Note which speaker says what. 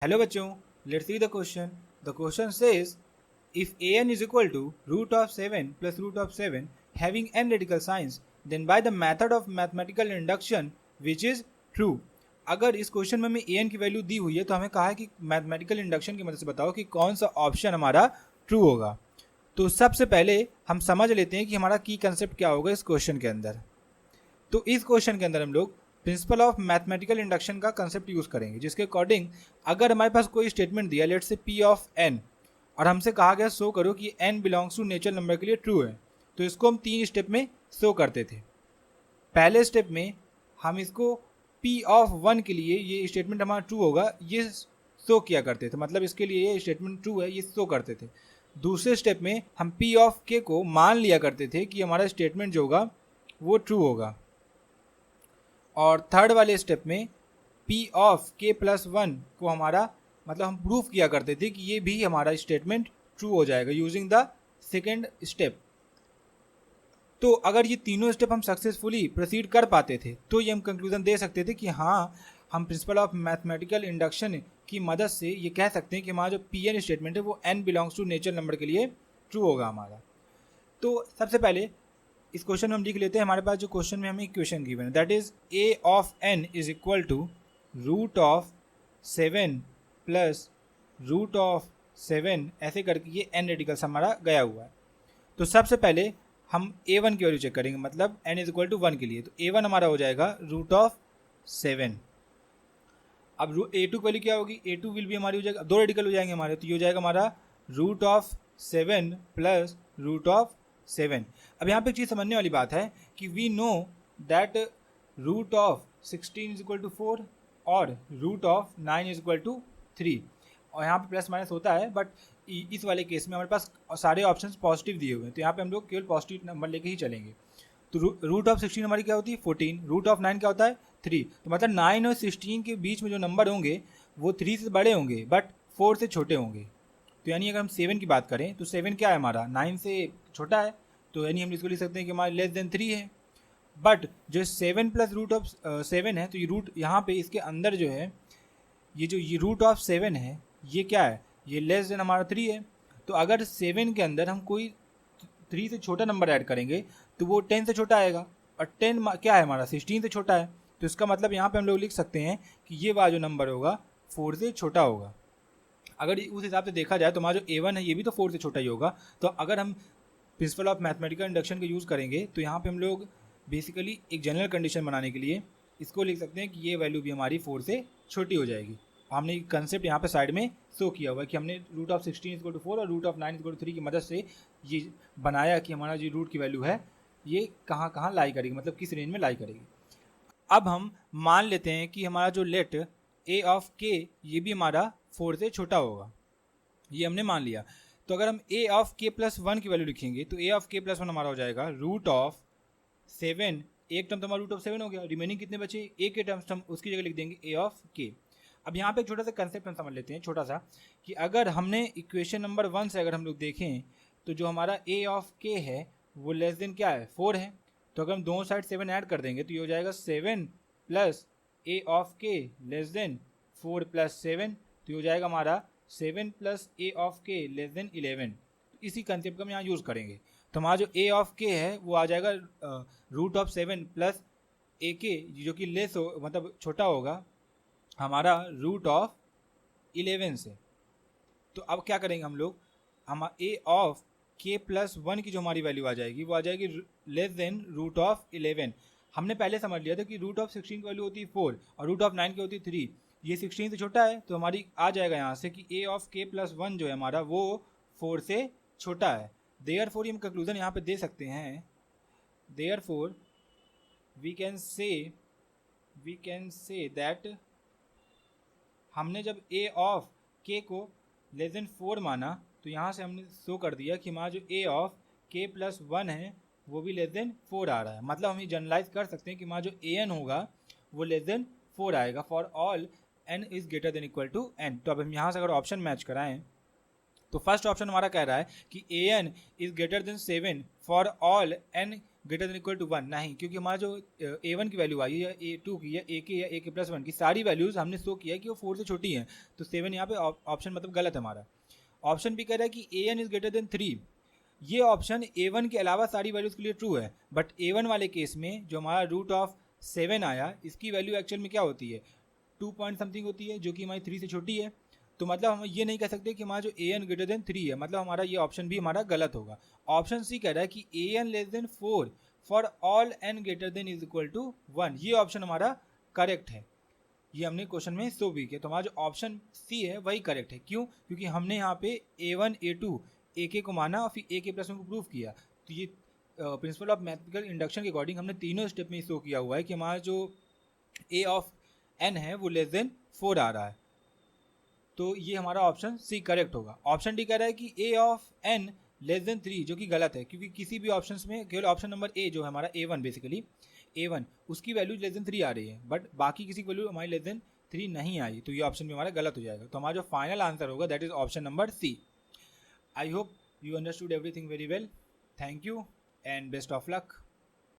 Speaker 1: Hello बच्चों, let's see the question. The question says if an is equal to root of 7 plus root of 7 having n radical signs, then by the method of mathematical induction which is true. अगर इस question में हमें an की value दी हुई है तो हमें कहा है कि मैथमेटिकल इंडक्शन की मदद से बताओ कि कौन सा ऑप्शन हमारा ट्रू होगा। तो सबसे पहले हम समझ लेते हैं कि हमारा की कंसेप्ट क्या होगा इस क्वेश्चन के अंदर। तो इस क्वेश्चन के अंदर हम लोग प्रिंसिपल ऑफ मैथमेटिकल इंडक्शन का कंसेप्ट यूज़ करेंगे, जिसके अकॉर्डिंग अगर हमारे पास कोई स्टेटमेंट दिया लेट से पी ऑफ एन और हमसे कहा गया शो करो कि n belongs to natural number के लिए ट्रू है, तो इसको हम 3 स्टेप में शो करते थे। पहले स्टेप में हम इसको पी ऑफ वन के लिए ये स्टेटमेंट हमारा ट्रू होगा ये शो किया करते थे, मतलब इसके लिए ये स्टेटमेंट ट्रू है ये शो करते थे। दूसरे स्टेप में हम पी ऑफ के को मान लिया करते थे कि हमारा स्टेटमेंट जो होगा वो ट्रू होगा, और थर्ड वाले स्टेप में पी ऑफ के प्लस वन को हमारा मतलब हम प्रूफ किया करते थे कि ये भी हमारा स्टेटमेंट ट्रू हो जाएगा यूजिंग द सेकेंड स्टेप। तो अगर ये तीनों स्टेप हम सक्सेसफुली प्रोसीड कर पाते थे तो ये हम कंक्लूजन दे सकते थे कि हाँ, हम प्रिंसिपल ऑफ मैथमेटिकल इंडक्शन की मदद से ये कह सकते हैं कि हमारा जो पी एन स्टेटमेंट है वो n belongs to natural number के लिए ट्रू होगा हमारा। तो सबसे पहले इस क्वेश्चन में हम लिख लेते हैं, हमारे पास जो क्वेश्चन में हमें इक्वेशन गिवन है that is a of n is equal to root of 7 plus root of 7 ऐसे करके ये एन रेडिकल्स हमारा गया हुआ है। तो सबसे पहले हम a1 की वैल्यू चेक करेंगे, मतलब n इज इक्वल टू 1 के लिए, तो a1 हमारा हो जाएगा रूट ऑफ 7। अब a2 की वैल्यू क्या होगी, a2 विल भी हमारी हो जाएगा, 2 रेडिकल हो जाएंगे हमारे, तो ये हो जाएगा हमारा root of 7 plus root of 7। अब यहाँ पे एक चीज़ समझने वाली बात है कि we know that root of 16 is equal to 4 और root of 9 is equal to 3, और यहाँ पे प्लस माइनस होता है, बट इस वाले केस में हमारे पास सारे ऑप्शंस पॉजिटिव दिए हुए हैं, तो यहाँ पे हम लोग केवल पॉजिटिव नंबर लेके ही चलेंगे। तो रूट ऑफ 16 हमारी क्या होती है 14, रूट ऑफ 9 क्या होता है 3, तो मतलब 9 और 16 के बीच में जो नंबर होंगे वो 3 से बड़े होंगे बट 4 से छोटे होंगे। तो यानी अगर हम 7 की बात करें तो 7 क्या है हमारा 9 से छोटा है, तो यानी हम इसको लिख सकते हैं कि हमारा लेस देन 3 है। बट जो 7 प्लस रूट ऑफ 7 है, तो ये रूट यहाँ पे इसके अंदर जो है ये रूट ऑफ 7 है ये क्या है, ये लेस देन हमारा 3 है। तो अगर 7 के अंदर हम कोई 3 से छोटा नंबर ऐड करेंगे तो वो 10 से छोटा आएगा, और 10 क्या है हमारा 16 से छोटा है, तो इसका मतलब यहाँ पे हम लोग लिख सकते हैं कि ये वाला जो नंबर होगा 4 से छोटा होगा। अगर उस हिसाब से देखा जाए तो हमारा जो a1 है ये भी तो 4 से छोटा ही होगा। तो अगर हम प्रिंसिपल ऑफ मैथमेटिकल इंडक्शन का यूज़ करेंगे तो यहाँ पे हम लोग बेसिकली एक जनरल कंडीशन बनाने के लिए इसको लिख सकते हैं कि ये वैल्यू भी हमारी 4 से छोटी हो जाएगी। हमने कंसेप्ट यहाँ पे साइड में शो किया हुआ है कि हमने root of 16 is equal to 4 और root of 9 is equal to 3 की मदद से ये बनाया कि हमारा जो रूट की वैल्यू है ये कहाँ कहाँ लाई करेगी, मतलब किस रेंज में लाई करेगी। अब हम मान लेते हैं कि हमारा जो लेट ए ऑफ के ये भी हमारा 4 से छोटा होगा, ये हमने मान लिया। तो अगर हम ए ऑफ के प्लस 1 की वैल्यू लिखेंगे तो ए ऑफ के प्लस 1 हमारा हो जाएगा रूट ऑफ 7, एक टर्म तो हमारा रूट ऑफ 7 हो गया, रिमेनिंग कितने बचे ए के टर्म्स, हम उसकी जगह लिख देंगे ए ऑफ के। अब यहाँ पे एक छोटा सा कंसेप्ट हम समझ लेते हैं, छोटा सा, कि अगर हमने इक्वेशन नंबर 1 से अगर हम लोग देखें तो जो हमारा ए ऑफ के है वो लेस देन क्या है 4 है, तो अगर हम दोनों साइड 7 ऐड कर देंगे तो ये हो जाएगा 7 प्लस ए ऑफ के लेस देन 4 प्लस 7, तो ये हो जाएगा हमारा 7 प्लस ए ऑफ के लेस देन 11। तो इसी कंसेप्ट का हम यहाँ यूज़ करेंगे, तो हमारा जो ए ऑफ के है वो आ जाएगा रूट ऑफ 7 प्लस ए के जो कि लेस हो मतलब छोटा होगा हमारा रूट ऑफ 11 से। तो अब क्या करेंगे हम लोग, हम ए ऑफ के प्लस 1 की जो हमारी वैल्यू आ जाएगी वो आ जाएगी लेस देन रूट ऑफ 11। हमने पहले समझ लिया था कि रूट ऑफ 16 की वैल्यू होती है 4 और रूट ऑफ 9 की होती है 3, ये 16 से छोटा है तो हमारी आ जाएगा यहाँ से कि ए ऑफ के प्लस 1 जो है हमारा वो 4 से छोटा है। देयरफॉर हम कंक्लूजन यहाँ पे दे सकते हैं, therefore we can say that हमने जब ए ऑफ के को लेस देन 4 माना तो यहाँ से हमने शो कर दिया कि हमारा जो ए ऑफ के प्लस 1 है वो भी लेस देन 4 आ रहा है, मतलब हम ये जनरलाइज कर सकते हैं कि हमारा जो ए एन होगा वो लेस देन 4 आएगा for all n is greater than equal to n. तो अब हम यहाँ से अगर ऑप्शन मैच कराएं तो फर्स्ट ऑप्शन हमारा कह रहा है कि a n is greater than 7 for all n greater than equal to 1 नहीं, क्योंकि हमारा जो a1 की वैल्यू आई है या a2 की या a के या a के प्लस 1 की सारी वैल्यूज़ हमने शो किया है कि वो 4 से छोटी हैं, तो 7 यहाँ पे ऑप्शन मतलब गलत है हमारा। ऑप्शन भी कह रहा है कि an इज ग्रेटर देन 3, ये ऑप्शन a1 के अलावा सारी वैल्यूज़ के लिए ट्रू है, बट a1 वाले केस में जो हमारा रूट ऑफ 7 आया इसकी वैल्यू एक्चुअल में क्या होती है 2 पॉइंट समथिंग होती है, जो कि हमारी 3 से छोटी है। तो मतलब हम ये नहीं कह सकते कि हमारा जो an ग्रेटर देन 3 है, मतलब हमारा ये ऑप्शन भी हमारा गलत होगा। ऑप्शन सी कह रहा है कि an less than 4 for all n greater than is equal to 1, ये ऑप्शन हमारा करेक्ट है। ये हमने क्वेश्चन में शो भी किया, तो हमारा जो ऑप्शन सी है वही करेक्ट है। क्यों? क्योंकि हमने यहाँ पे a1 a2 a को माना और फिर a के प्लस 1 को प्रूव किया। तो ये प्रिंसिपल ऑफ मैथमेटिकल इंडक्शन के अकॉर्डिंग हमने तीनों स्टेप में शो किया हुआ है कि हमारा जो a ऑफ n है वो लेस देन 4 आ रहा है। तो ये हमारा ऑप्शन सी करेक्ट होगा। ऑप्शन डी कह रहा है कि a of n less than 3, जो कि गलत है, क्योंकि किसी भी ऑप्शंस में केवल ऑप्शन नंबर ए जो है हमारा a1 बेसिकली a1 उसकी वैल्यू लेस देन 3 आ रही है, बट बाकी किसी की वैल्यू हमारी लेस देन 3 नहीं आई, तो ये ऑप्शन भी हमारा गलत हो जाएगा। तो हमारा जो फाइनल आंसर होगा that is option number C. I hope you understood everything very well. Thank you and best of luck.